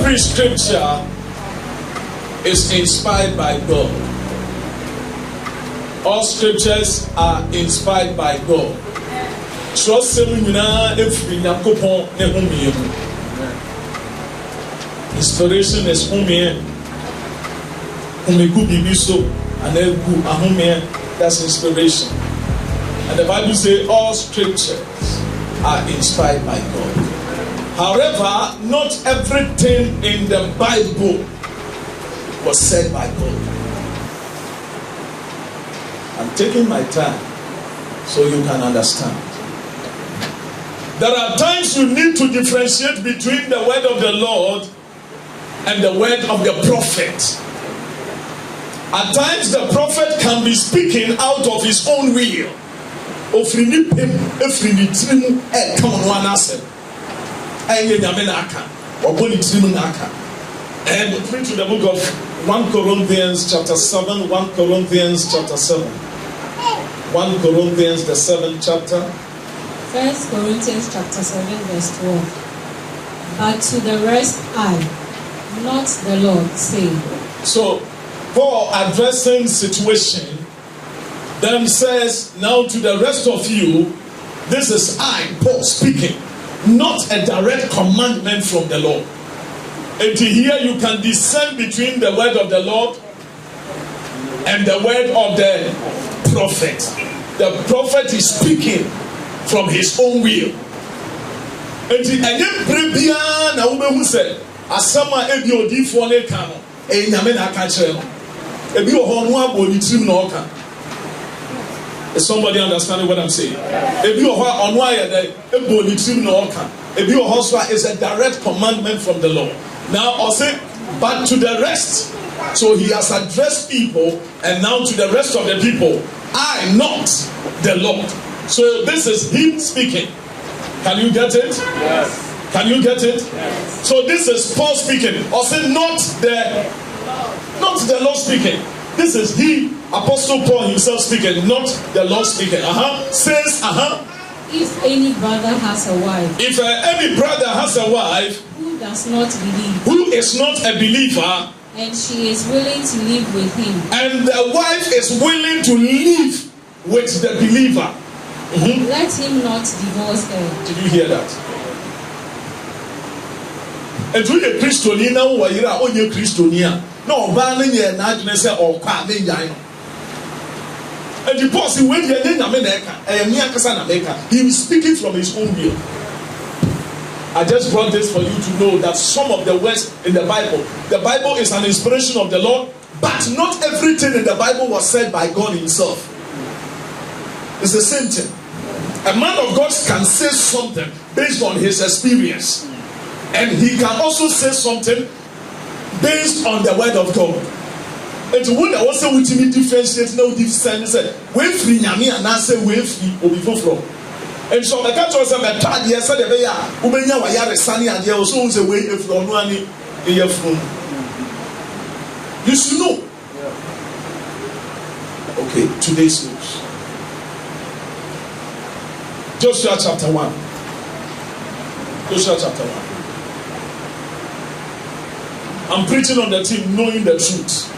every scripture is inspired by God. All scriptures are inspired by God. So inspiration is that's inspiration. And the Bible says all scriptures are inspired by God. However, not everything in the Bible was said by God. I'm taking my time so you can understand. There are times you need to differentiate between the word of the Lord and the word of the prophet. At times the prophet can be speaking out of his own will. And read to the book of 1 Corinthians chapter 7, 1 Corinthians chapter 7. 1 Corinthians the 7th chapter. 1 Corinthians chapter 7 verse 12. But to the rest I, not the Lord, say. So Paul addressing situation then says, now to the rest of you, this is I, Paul, speaking, not a direct commandment from the Lord. And here you can discern between the word of the Lord and the word of the prophet. The prophet is speaking from his own will. And is somebody understanding what I'm saying? Is a direct commandment from the Lord. Now I'll say, but to the rest. So he has addressed people, and now to the rest of the people, I, not the Lord. So this is him speaking. Can you get it? Yes. Can you get it? Yes. So this is Paul speaking. Or say not the Lord speaking. This is he, Apostle Paul himself speaking, not the Lord speaking. Says, If any brother has a wife. If any brother has a wife who does not believe. Who is not a believer. And she is willing to live with him. And the wife is willing to live with the believer. Let him not divorce her. Did you hear that? And to a Christian now, why you are only Christian? No, banning ye not say or quamming yine. And the boss, when you're in America, he is speaking from his own will. I just brought this for you to know that some of the words in the Bible is an inspiration of the Lord, but not everything in the Bible was said by God himself. It's the same thing. A man of God can say something based on his experience, and he can also say something based on the word of God. And when I was saying we differentiate no difference, we free nyame and I say we free obi from. And so the catch was a bad year said the way Ubenya Wayare Sani and there was always a way if you know any from. You should know. Okay, today's news. Joshua chapter 1. Joshua chapter 1. I'm preaching on the team knowing the truth.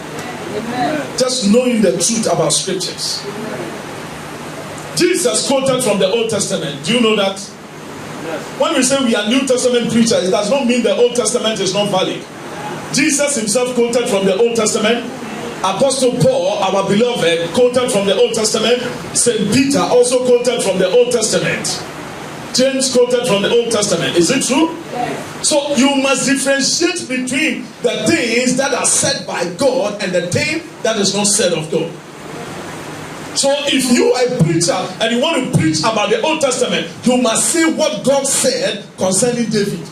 Amen. Just knowing the truth about scriptures. Amen. Jesus quoted from the Old Testament. Do you know that? Yes. When we say we are New Testament preachers, it does not mean the Old Testament is not valid. Jesus himself quoted from the Old Testament. Apostle Paul, our beloved, quoted from the Old Testament. St. Peter also quoted from the Old Testament. James quoted from the Old Testament. Is it true? Yes. So you must differentiate between the things that are said by God and the thing that is not said of God. So if you are a preacher and you want to preach about the Old Testament, you must say what God said concerning David.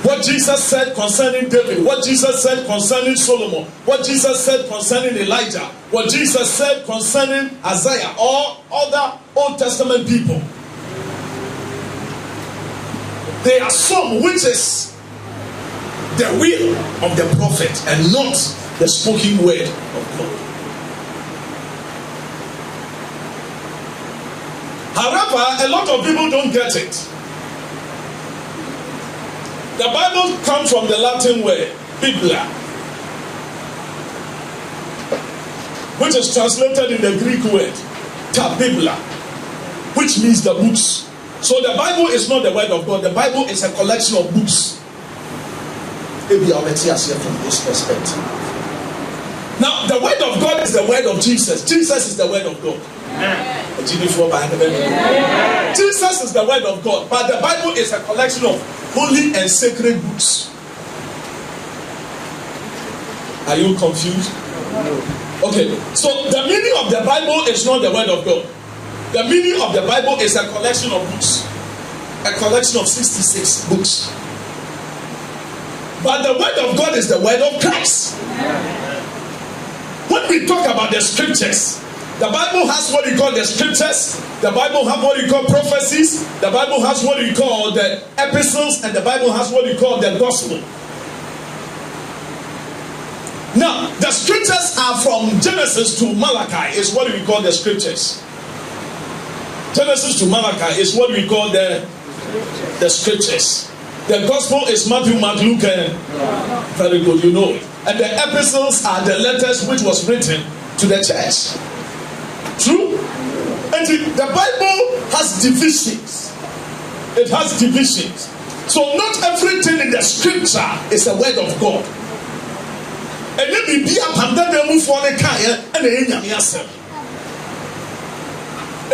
What Jesus said concerning David. What Jesus said concerning Solomon. What Jesus said concerning Elijah. What Jesus said concerning Isaiah or other Old Testament people. There are some which is the will of the prophet and not the spoken word of God. However, a lot of people don't get it. The Bible comes from the Latin word Biblia, which is translated in the Greek word ta Biblia, which means the books. So the Bible is not the word of God. The Bible is a collection of books. Maybe I'll let you see it from this perspective. Now, the word of God is the word of Jesus. Jesus is the word of God. Jesus is the word of God, but the Bible is a collection of holy and sacred books. Are you confused? Okay, so the meaning of the Bible is not the word of God. The meaning of the Bible is a collection of books, a collection of 66 books. But the word of God is the word of Christ. When we talk about the scriptures, the Bible has what we call the scriptures. The Bible has what we call prophecies. The Bible has what we call the epistles, and the Bible has what we call the gospel. Now, the scriptures are from Genesis to Malachi, is what we call the scriptures. Genesis to Malachi is what we call the scriptures. The gospel is Matthew, Mark, Luke, and very good, you know it. And the epistles are the letters which was written to the church. True? And the Bible has divisions. It has divisions. So not everything in the scripture is a word of God. And let me be a pandemic move for the kaya and the Yamiasem.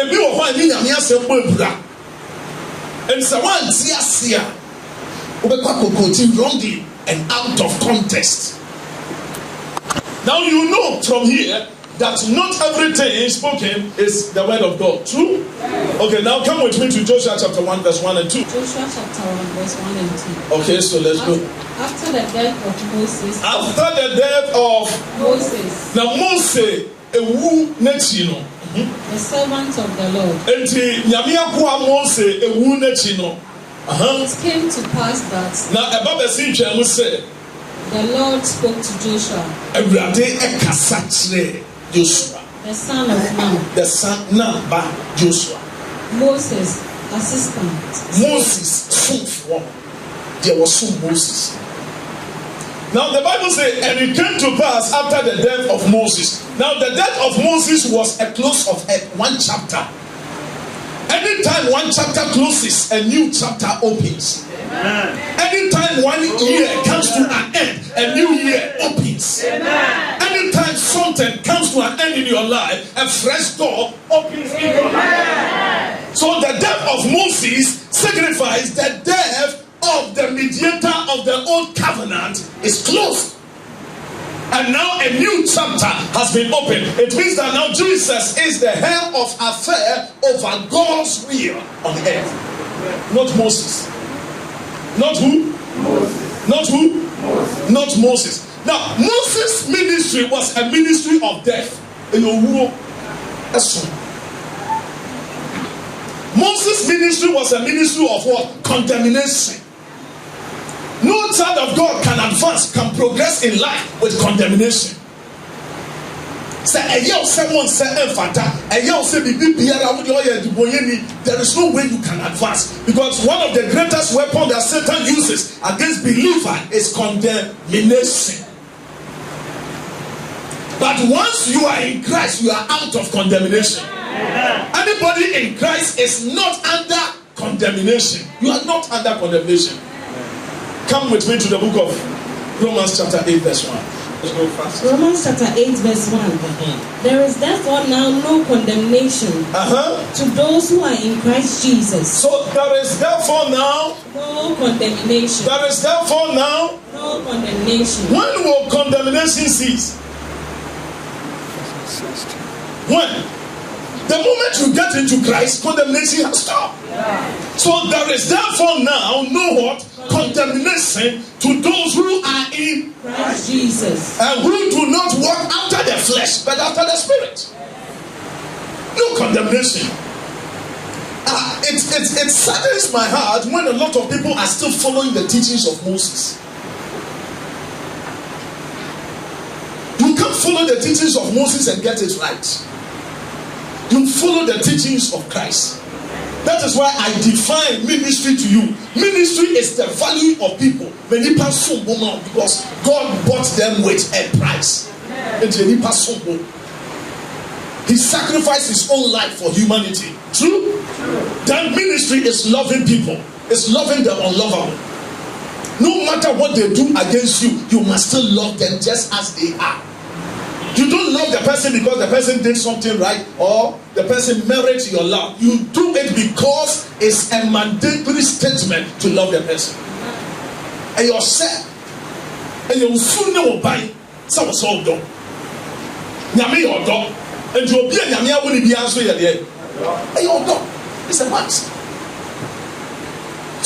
And you will find Yamiasem Bubra. And someone Sia wrongly and out of context. Now you know from here that not everything spoken is the word of God. True? Okay, now come with me to Joshua chapter 1 verse 1 and 2. Joshua chapter 1 verse 1 and 2. Okay, so let's go. After the death of Moses. After the death of Moses. Now Moses, ewu nechino. The servant of the Lord. Enti nyamia kwa Moses ewu nechino. It came to pass that now Eba besi twemu say the Lord spoke to Joshua. Ewurade ekasa kyerɛ Joshua. The son of Nun. The son ba Joshua. Moses assistant. Moses sumfo. There was some Moses. Now the Bible says, and it came to pass after the death of Moses. Now the death of Moses was a close of one chapter. Anytime one chapter closes, a new chapter opens. Amen. Anytime 1 year comes to an end, a new year opens. Amen. Anytime something comes to an end in your life, a fresh door opens in your life. So the death of Moses signifies the death of the mediator of the old covenant is closed. And now a new chapter has been opened. It means that now Jesus is the head of affair over God's will on earth. Not Moses. Not who? Moses. Not who? Moses. Not Moses. Now, Moses' ministry was a ministry of death. Moses' ministry was a ministry of what? Condemnation. No child of God can advance, can progress in life with condemnation. There is no way you can advance, because one of the greatest weapons that Satan uses against believer is condemnation. But once you are in Christ, you are out of condemnation. Anybody in Christ is not under condemnation. You are not under condemnation. Come with me to the book of Romans chapter 8 verse 1. Let's go fast. Romans chapter 8 verse 1. There is therefore now no condemnation to those who are in Christ Jesus. So there is therefore now no condemnation. There is therefore now no condemnation. When will condemnation cease? When? The moment you get into Christ, condemnation has stopped. So there is therefore now no what? Condemnation to those who are in Christ Jesus, and who do not walk after the flesh but after the spirit. No condemnation. It saddens my heart when a lot of people are still following the teachings of Moses. You can't follow the teachings of Moses and get it right. You follow the teachings of Christ. That is why I define ministry to you. Ministry is the value of people. Because God bought them with a price. He sacrificed his own life for humanity. True? That ministry is loving people. It's loving the unlovable. No matter what they do against you, you must still love them just as they are. You don't love the person because the person did something right or the person merits your love. You do it because it's a mandatory statement to love the person. And you're sad. And you're soon never buy some sort of Yami your dog. And you'll be a Yamia when you answer your day. And your dog. It's a must.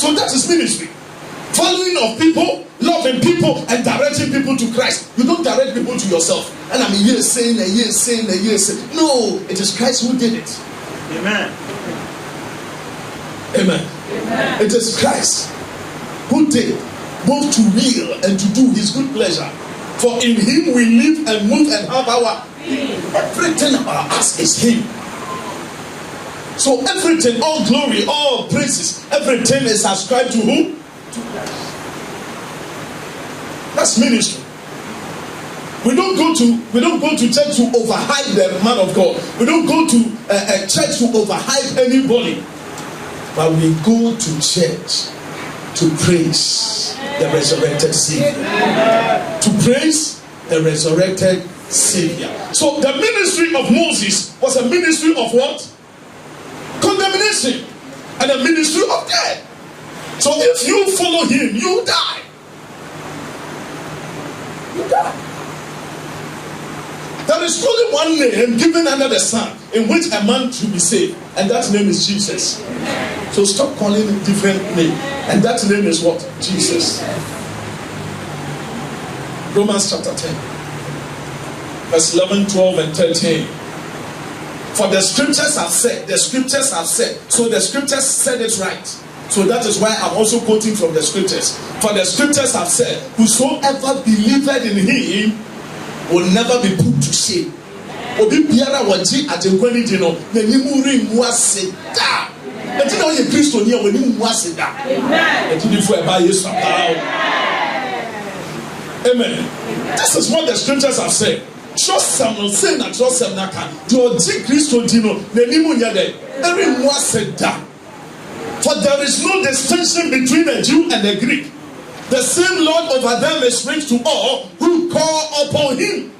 So that is ministry. Following of people, loving people, and directing people to Christ. You don't direct people to yourself. And I'm a year saying, a year saying, a year saying. No, it is Christ who did it. Amen. Amen. Amen. It is Christ who did both to will and to do his good pleasure. For in him we live and move and have our everything about us is him. So everything, all glory, all praises, everything is ascribed to who? That's ministry. We don't go to church to overhype the man of God. We don't go to a church to overhype anybody. But we go to church to praise the resurrected Savior. To praise the resurrected Savior. So the ministry of Moses was a ministry of what? Condemnation. And a ministry of death. So if you follow him, you die. You die. There is only one name given under the sun in which a man should be saved, and that name is Jesus. So stop calling it different name, and that name is what? Jesus. Romans chapter 10, verse 11, 12, and 13. For the scriptures have said, so the scriptures said it right. So that is why I'm also quoting from the scriptures. For the scriptures have said, whosoever believeth in him will never be put to shame. Obi biara waji atenkwani dino na nimu ri mu ase da. Enti na oye Kristo ni awani mu ase da. Amen. Enti di fu e ba Yesu apao. Amen. This is what the scriptures have said. Trust some say na trust some na kan. Di oji Kristo dino na nimu nya de. Eri mu ase da. For there is no distinction between a Jew and a Greek. The same Lord over them is rich to all who call upon him.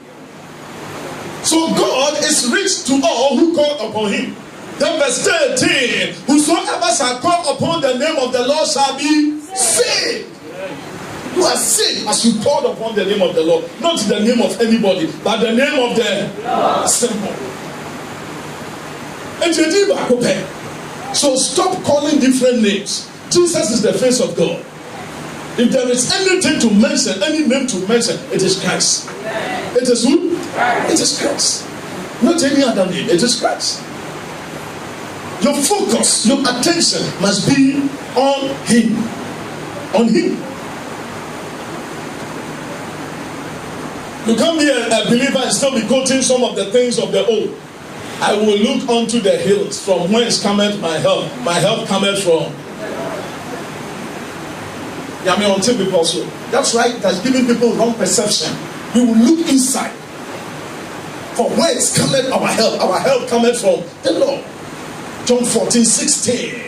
So God is rich to all who call upon him. Then verse 13, whosoever shall call upon the name of the Lord shall be saved. You are saved as you call upon the name of the Lord. Not the name of anybody, but the name of the Lord. Simple. So stop calling different names. Jesus is the face of God. If there is anything to mention, any name to mention, it is Christ. It is who? It is Christ. Not any other name. It is Christ. Your focus, your attention must be on him. On him. You can't be a believer and still be quoting some of the things of the old. I will look unto the hills, from whence cometh my help. My help cometh from. That's right. That's giving people wrong perception. We will look inside. For whence cometh our help? Our help cometh from the Lord. John 14:16.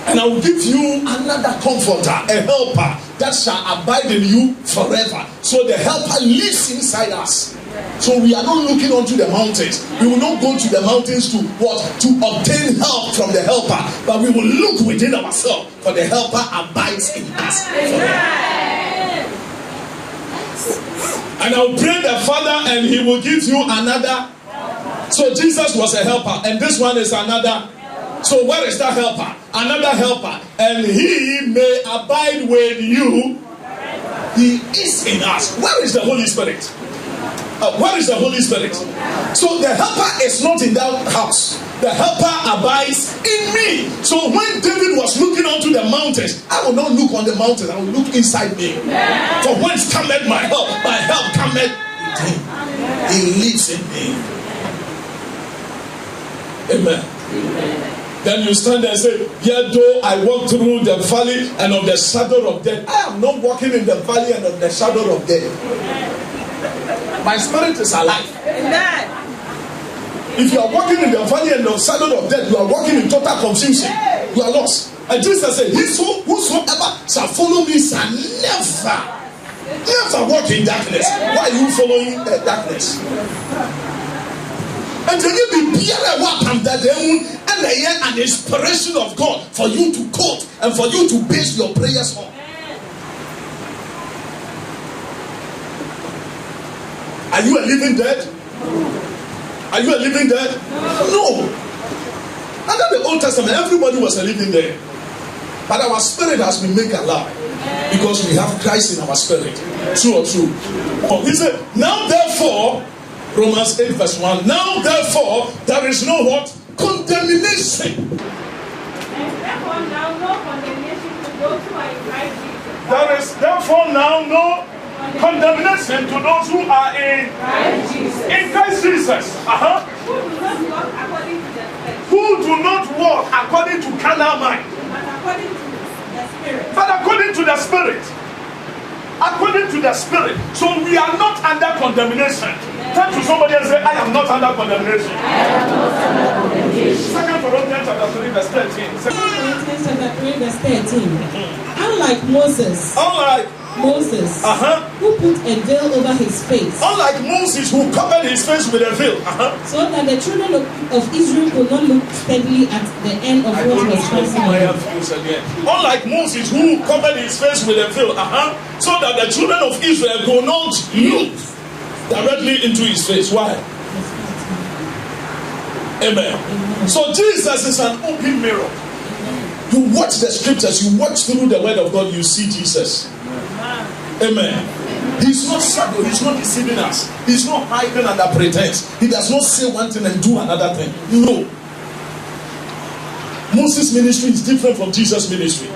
And I will give you another comforter, a helper that shall abide in you forever. So the helper lives inside us. So we are not looking onto the mountains. We will not go to the mountains to what? To obtain help from the helper. But we will look within ourselves, for the helper abides in us forever. And I will pray the Father, and he will give you another. So Jesus was a helper, and this one is another. So where is that helper? Another helper. And he may abide with you. He is in us. Where is the Holy Spirit? Where is the Holy Spirit? So the helper is not in that house. The helper abides in me. So when David was looking onto the mountains, I will not look on the mountains. I will look inside me. For whence cometh my help? My help cometh within. He lives in me. Amen. Then you stand there and say, yet though I walk through the valley and of the shadow of death, I am not walking in the valley and of the shadow of death. My spirit is alive. Amen. If you are walking in the valley and the shadow of death, you are walking in total confusion. You are lost. And Jesus said, whosoever shall follow me shall never walk in darkness. Why are you following darkness? And then you be welcome that and an inspiration of God for you to quote and for you to base your prayers on. Are you a living dead? Are you a living dead? No. Under the Old Testament, everybody was a living dead. But our spirit has been made alive because we have Christ in our spirit. True or true? Oh, he said, now therefore, Romans 8 verse 1, now therefore, there is no what? Condemnation. And therefore now no condemnation to those who are in Christ Jesus. There is therefore now no condemnation to those who are in Christ Jesus. In Christ Jesus. Who do not walk according Who do not walk according to the flesh, to carnal mind, but according to the but according to the Spirit. Spirit. According to the Spirit. So we are not under condemnation. Turn to somebody and say, I am not under condemnation. Second Corinthians chapter 3 verse 13. Corinthians chapter 3 verse 13. Unlike Moses, who put a veil over his face, Unlike Moses who covered his face with a veil. so that the children of Israel could not look steadily at the end of what was passing away. Unlike Moses who covered his face with a veil, so that the children of Israel could not look directly into his face. Why? Amen. So Jesus is an open mirror. You watch the scriptures, you watch through the word of God, you see Jesus. Amen. He's not subtle, he's not deceiving us, he's not hiding under pretense. He does not say one thing and do another thing. No. Moses' ministry is different from Jesus' ministry.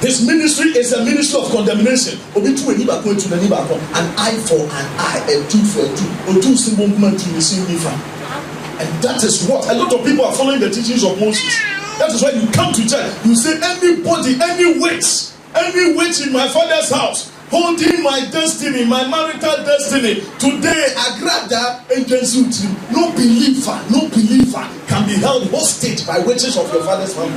His ministry is a ministry of condemnation. An eye for an eye, a tooth for a tooth. And that is what a lot of people are following the teachings of Moses. That is why you come to church, you say, anybody, any witch in my father's house, holding my destiny, my marital destiny, today, Agrada agency, no believer can be held hostage by witches of your father's family.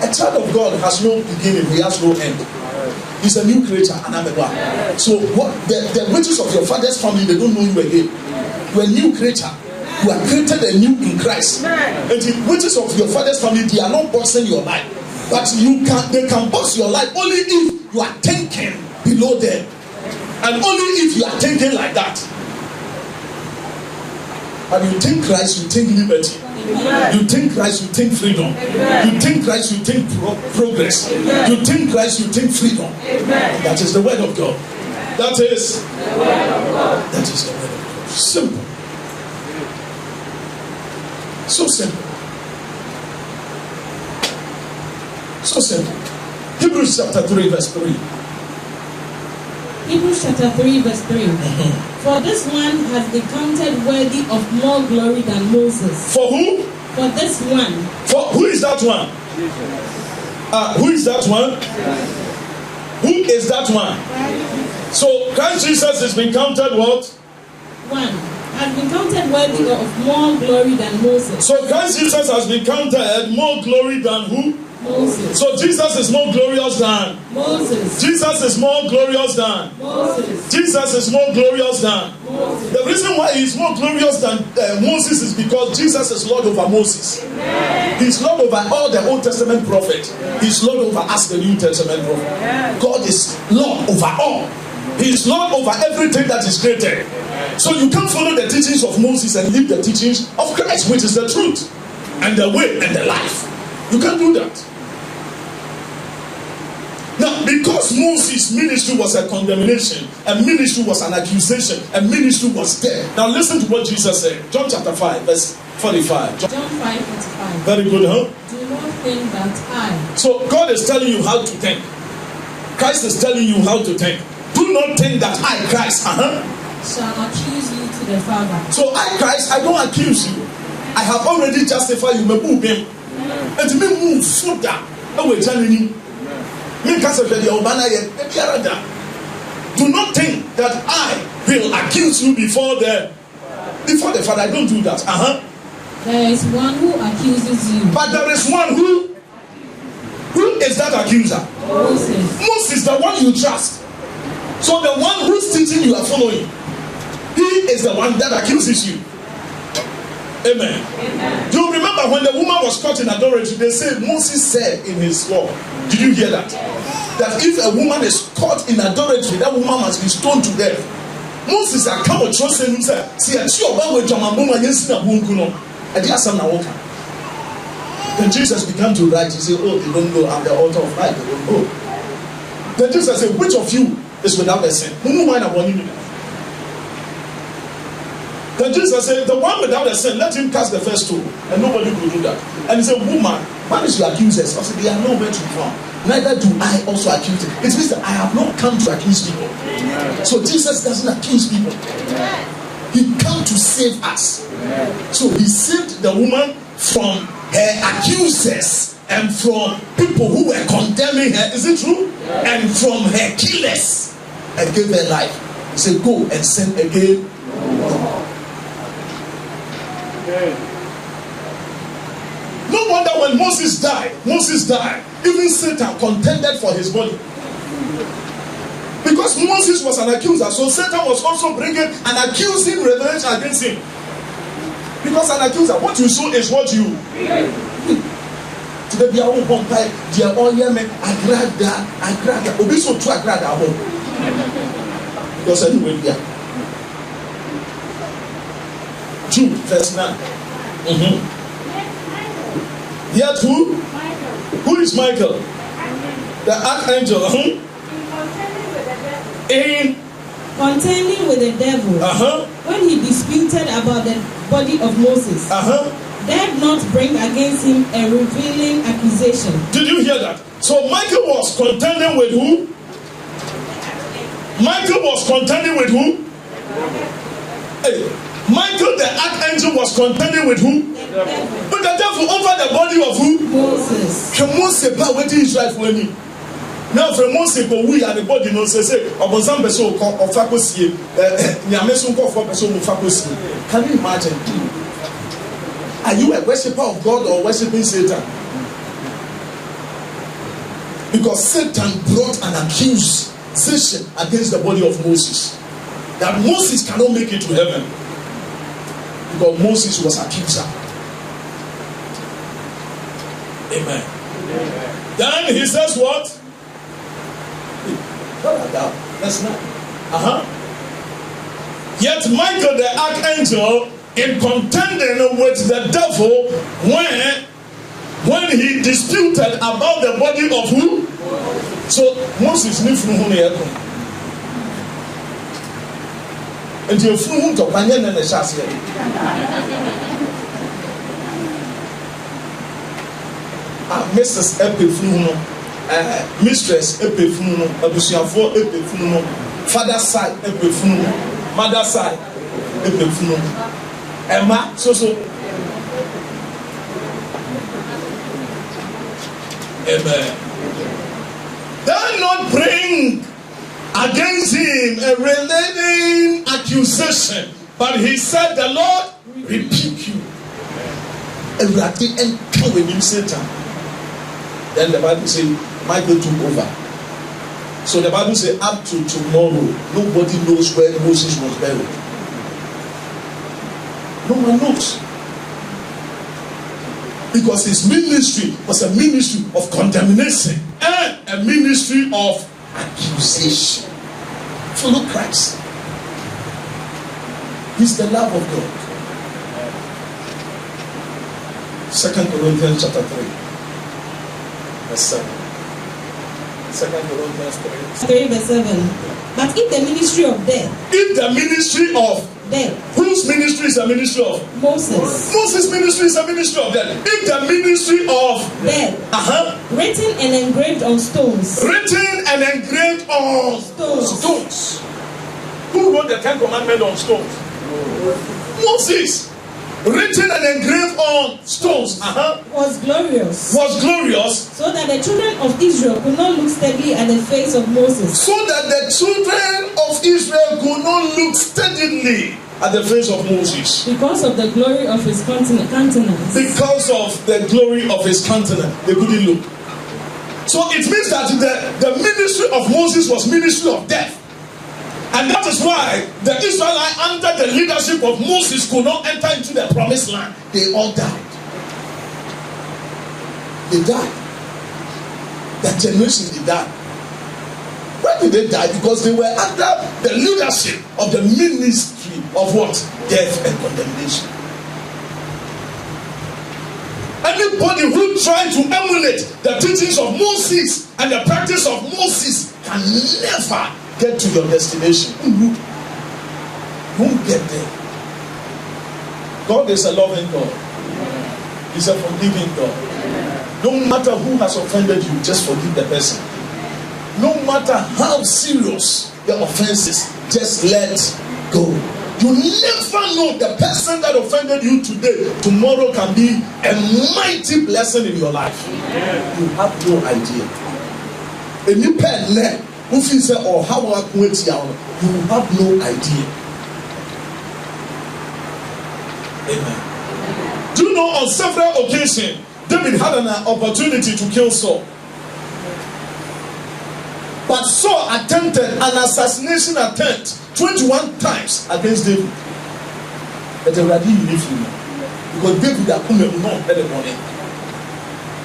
A child of God has no beginning, he has no end. He's a new creature, so what the witches of your father's family, they don't know you again. You are a new creature. You are created anew in Christ. And the witches of your father's family, they are not bossing your life. But they can boss your life only if you are thinking below them. And only if you are thinking like that. But you think Christ, you think liberty. You think Christ, you think freedom. You think Christ, you think progress. You think Christ, you think freedom. That is the word of God. That is the word of God. That is the word of God. Simple. So simple. So simple. Hebrews chapter 3 verse 3. Hebrews chapter 3 verse 3. For this one has been counted worthy of more glory than Moses. For who? For this one. For who is that one? Who is that one? Who is that one? So Christ Jesus has been counted what? One. Has been counted worthy of more glory than Moses. So Christ Jesus has been counted more glory than who? Moses. So Jesus is more glorious than Moses. Jesus is more glorious than Moses. Jesus is more glorious than Moses. The reason why he's more glorious than Moses is because Jesus is Lord over Moses. He's Lord over all the Old Testament prophets. He's Lord over us, the New Testament prophet. God is Lord over all. He is Lord over everything that is created. So you can't follow the teachings of Moses and leave the teachings of Christ, which is the truth and the way and the life. You can't do that. Now, because Moses' ministry was a condemnation, a ministry was an accusation, a ministry was death. Now listen to what Jesus said. John chapter 5, verse 45. John 5:45. Very good, huh? Do not think that I. So God is telling you how to think. Christ is telling you how to think. Do not think that I, Christ, shall accuse you to the Father. So I, Christ, I don't accuse you. I have already justified you. Me move him. And me move further. Away Janini. Me can't say the Obana yet. Do not think that I will accuse you before the Father. I don't do that. There is one who accuses you. But there is one who is that accuser? Moses, the one you trust. So the one whose teaching you are following, he is the one that accuses you. Amen. Do you remember when the woman was caught in adultery? They said Moses said in his law. Did you hear that? That if a woman is caught in adultery, that woman must be stoned to death. Moses had come and trusted him. Said, "See, I'm sure about what Jamamuma yes na bunkuno." And the answer na woka. Then Jesus began to write. He said, "Oh, they don't know. I'm the author of life. They don't know." Then Jesus said, "Which of you is without a sin?" Then Jesus said, "The one without a sin, let him cast the first stone." And nobody could do that. And he said, "Woman, what is your accusers?" I said, "They are nowhere to be found. Neither do I also accuse them." It means that I have not come to accuse people. So Jesus doesn't accuse people. He came to save us. So he saved the woman from her accusers and from people who were condemning her. Is it true? And from her killers, and gave her life. He said, "Go and sin again." No wonder when Moses died, even Satan contended for his body. Because Moses was an accuser, so Satan was also bringing an accusing revelation against him. Because an accuser, what you sow is what you. Today, they are all vampire, they are all yemen, agrada, obi so to agrada abo. Because anyway, yeah. 2 verse 9. Yet who? Who is Michael? The archangel. In contending with the devil, when he disputed about the body of Moses, dared not bring against him a revealing accusation. Did you hear that? So Michael was contending with who? Michael was contending with who? Hey, Michael the archangel was contending with who? But the devil over the body of who? Moses. Can Moses power waiting Israel for him? Now from Moses go we are the body no say obozam beso of fakosie nyameso nko for beso mu fakosie. Can you imagine? Are you a worshipper of God or worshiping Satan? Because Satan brought an accusation against the body of Moses. That Moses cannot make it to heaven. Because Moses was accuser. Amen. Then he says what? That's not. Yet Michael the archangel, in contending with the devil, when he disputed about the body of who? So Moses knew from whom he had come. And you flew him to Banyan and the Shas here. Mrs. Epifuno, Mistress Epifuno, Abusiafo Epifuno, Father side Epifuno, Mother side Epifuno, Emma, so. Amen. They're not praying against him a relating accusation, but he said, "The Lord rebuke you." And come with him, Satan. Then the Bible says Michael took over. So the Bible says up to tomorrow, nobody knows where Moses was buried. No one knows. Because his ministry was a ministry of condemnation and a ministry of accusation. Follow Christ. He's the love of God. 2 Corinthians chapter 3. Verse 7. 2 Corinthians 3 verse 7. But if the ministry of death. If the ministry of death. Whose ministry is a ministry of? Moses. Moses' ministry is a ministry of death. If the ministry of death. Written and engraved on stones. Written and engraved on stones. Who wrote the 10 Commandments on stones? Moses. written and engraved on stones, was glorious. So that the children of Israel could not look steadily at the face of Moses. So that the children of Israel could not look steadily at the face of Moses. Because of the glory of his countenance. Because of the glory of his countenance, they couldn't look. So it means that the ministry of Moses was ministry of death. And that is why the Israelites under the leadership of Moses could not enter into the promised land. They all died. They died. That generation, they died. Why did they die? Because they were under the leadership of the ministry of what? Death and condemnation. Anybody who tries to emulate the teachings of Moses and the practice of Moses can never get to your destination. You won't get there. God is a loving God. He's a forgiving God. No matter who has offended you, just forgive the person. No matter how serious the offense is, just let go. You never know the person that offended you today, tomorrow can be a mighty blessing in your life. You have no idea. And you pen who feels or how you have no idea. Amen. Do you know on several occasions David had an opportunity to kill Saul? But Saul attempted an assassination attempt 21 times against David. But they already leave him. Because David had come on the money.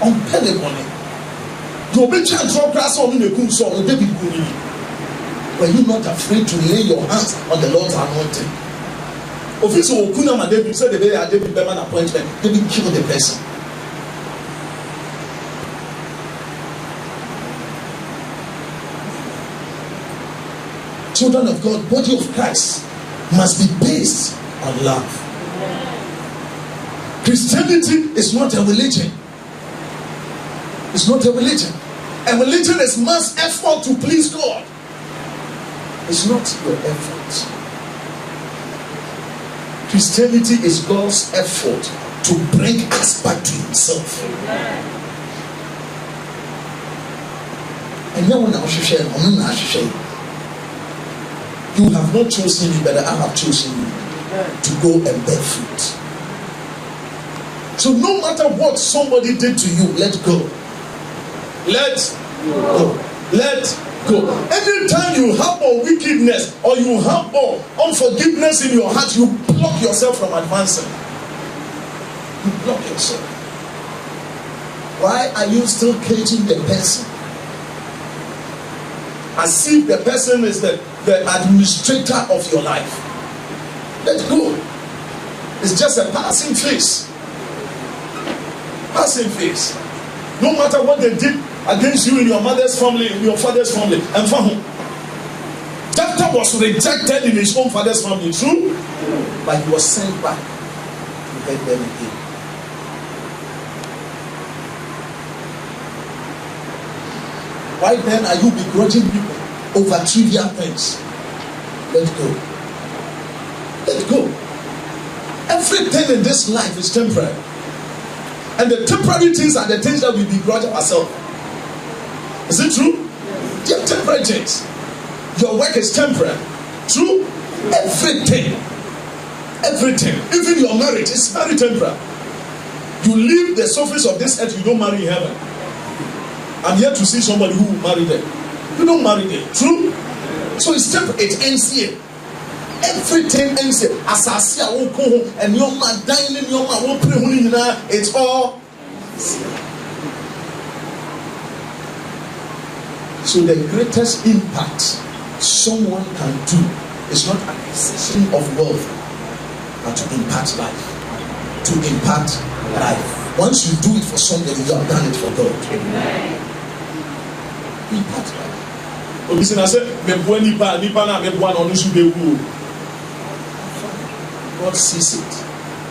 On the money. You be chance for grass on the kum Saul, David Guni. Were you not afraid to lay your hands on the Lord's anointing? Officer Okuna and David said the day David Berman appointment, David killed the person. Children of God, body of Christ must be based on love. Christianity is not a religion. It's not a religion. A religion is man's effort to please God. It's not your effort. Christianity is God's effort to bring us back to himself. And now when I share, you have not chosen me, but I have chosen you to go and bear fruit. So no matter what somebody did to you, let go. Let go. Let go. Anytime you have more wickedness or you have more unforgiveness in your heart, you block yourself from advancing. You block yourself. Why are you still caging the person? As if the person is the administrator of your life. Let go. It's just a passing phase. Passing phase. No matter what they did against you in your mother's family, in your father's family, and for whom Jephthah was rejected in his own father's family, true? But he was sent back to get them again. Why then are you begrudging people over trivial things? Let go. Let go. Everything in this life is temporary. And the temporary things are the things that we begrudge ourselves. Is it true? They are temporary things. Your work is temporary. True? Everything. Everything. Even your marriage is very temporary. You leave the surface of this earth, you don't marry in heaven. I'm here to see somebody who will marry them. You don't marry them. True? So it's temporary. It ends here. Everything ends here. Asasia woko and your man dying in your man won't pray. It's all. So the greatest impact someone can do is not acquisition of wealth, but to impact life. To impact life. Once you do it for somebody, you have done it for God. Amen. Impact life. God sees it.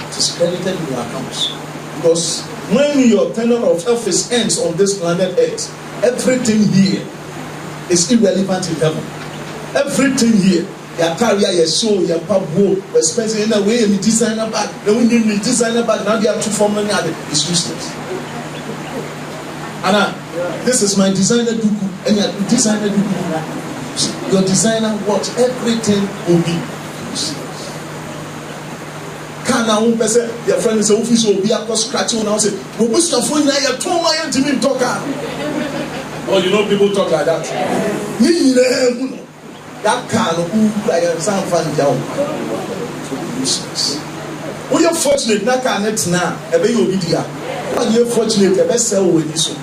It is credited in your accounts. Because when your tenure of office ends on this planet Earth, everything here is irrelevant in heaven. Everything here Your career, your show, your pabo, expensive in a way, and designer bag. Then we need the designer bag. Now they have to form money. It's useless. Anna, this is my designer duku, and your designer duku. Your designer watch, everything will be useless. Can I say your friend is office will be a scratching and say, "We push your phone now. You're too much to me talk." Oh, you know people talk like that. That kind of some fun job. We are fortunate that can it now. A baby will be there. When you're fortunate, the best sell with this. So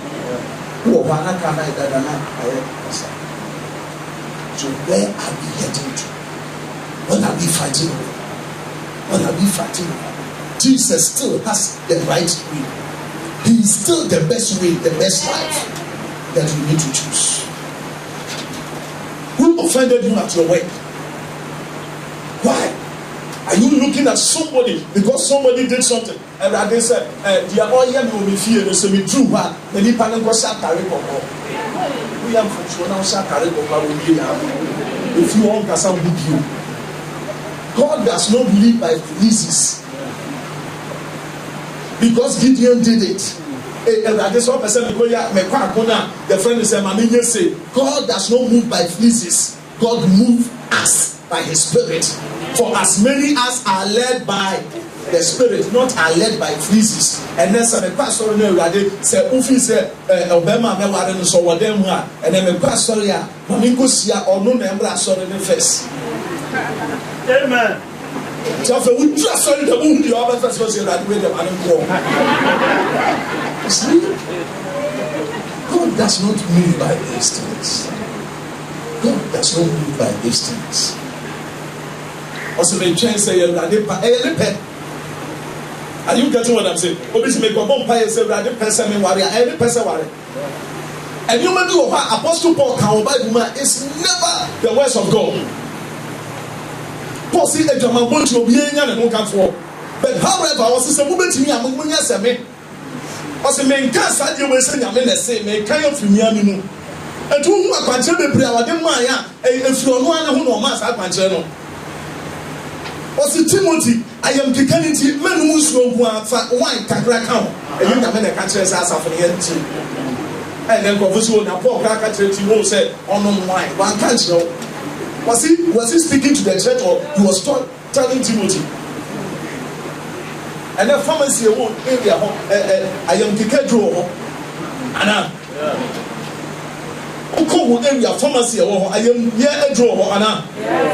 where are we heading to? What are we fighting over? What are we fighting over? Jesus still has the right way. He is still the best way, the best life that we need to choose. Who offended you at your work? Why? Are you looking at somebody because somebody did something? And they said, "The oil will be feared." So we drew her. The Nipan go shakari koko. We am from Shona shakari koko. If you want to sound with you, God does not live by fleeces. Because Gideon did it. The friend is saying, God does not move by fleeces. God moves us by His Spirit. For as many as are led by the Spirit, not are led by fleeces. And then some pastor say, "Ufi say, Obama me ware no so wodem ha." And then me pastor ya, "Mami go sia ono na embra so ne face." Amen. So if we trust sorry the moon, you have first say that way the man go. God does not move by these things. God does not move by these things. Also, the chance say, "Are you getting what I'm saying?" Obviously, make a bomb pie say, "Every person warrior, every person warrior." And you may do what Apostle Paul can obey. It's never the words of God. Paul said, "A German boy to be young and come for." But however, I was saying, "Movement to me, I'm going to say me." I said, "Men can't say you will say I'm in the same. Men can't from me, and who are considered to be our demaya? If you're one who no mass, I can't tell." I said, "Timothy, I am the candidate. Men who show wine can crack out. And you can make a chance as of the end. And then Professor Napo Cracker Trinity said, "Oh no, wine. One can't know." Was he speaking to the church or he was telling Timothy? And then pharmacy area, I am the cathedral. Anna. Oko area pharmacy, I am near a draw, Anna.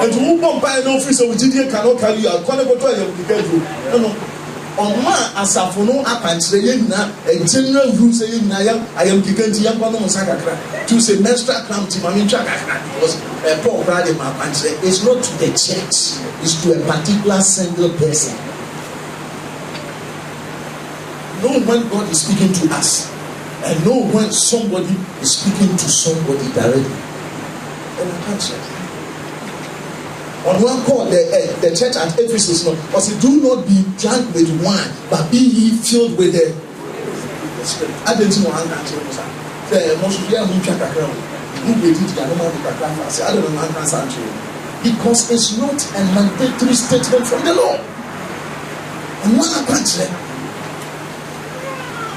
And who won't buy no free so we cannot carry you. I'll call it to a cathedral. No. On my asafono apantre na a general rule saying I am giganti young one to say menstrual cramp to my because a poor brother in my pantre is not to the church, it's to a particular single person. Know when God is speaking to us, and know when somebody is speaking to somebody directly. And I can't say. On one call, the church at Ephesus was do not be drunk with wine, but be ye filled with the Spirit. I didn't know how to answer the most of them who did it, I don't know how to answer because it's not a mandatory statement from the Lord. And one I can't say.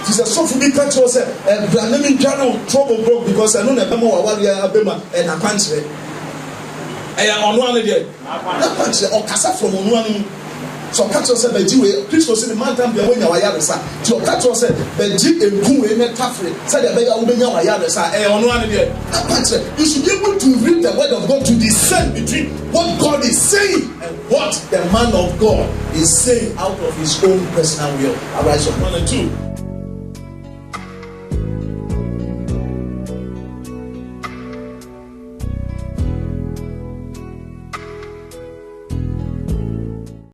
Jesus so for me can't say, "Blaming trouble broke because I know the Bema Wawaria Abema and I can't say." On one day, or Casa from one. So Catcher said, "Bejiwe, Christos in the mountain, the way our Yarasa." So Catcher said, "Beji and Poo in a Tafri," said the Bay of our Yarasa, on one day. You should be able to read the word of God to discern between what God is saying and what the man of God is saying out of his own personal will. Arise on 1 and 2.